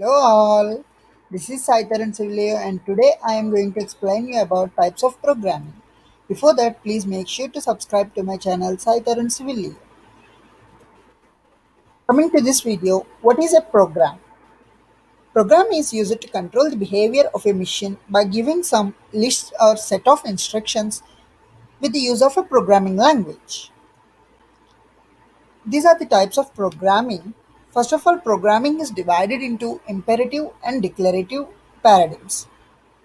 Hello all, this is SAI TARUN and today I am going to explain you about types of programming. Before that, please make sure to subscribe to my channel SAI TARUN. Coming to this video, what is a program? Program is used to control the behavior of a machine by giving some list or set of instructions with the use of a programming language. These are the types of programming. First of all, programming is divided into imperative and declarative paradigms.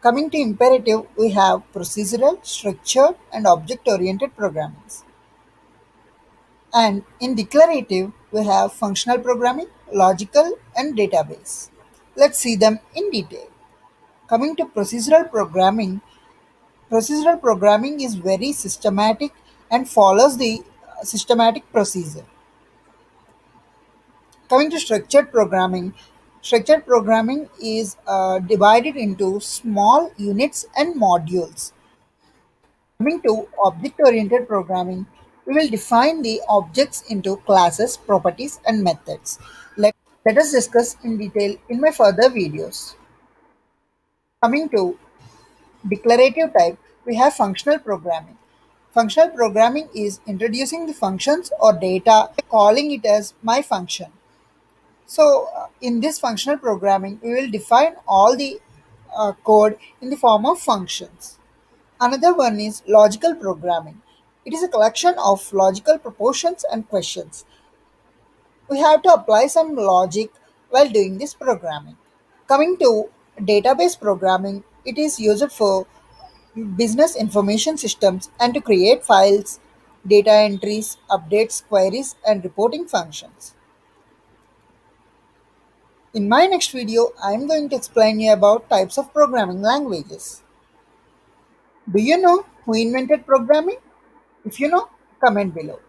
Coming to imperative, we have procedural, structured, and object oriented programming. And in declarative, we have functional programming, logical, and database. Let's see them in detail. Coming to procedural programming is very systematic and follows the systematic procedure. Coming to structured programming is divided into small units and modules. Coming to object-oriented programming, we will define the objects into classes, properties, and methods. Let us discuss in detail in my further videos. Coming to declarative type, we have functional programming. Functional programming is introducing the functions or data, calling it as my function. So, in this functional programming, we will define all the code in the form of functions. Another one is logical programming. It is a collection of logical propositions and questions. We have to apply some logic while doing this programming. Coming to database programming, it is used for business information systems and to create files, data entries, updates, queries, and reporting functions. In my next video, I am going to explain you about types of programming languages. Do you know who invented programming? If you know, comment below.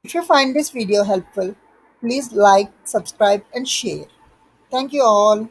If you find this video helpful, please like, subscribe and share. Thank you all.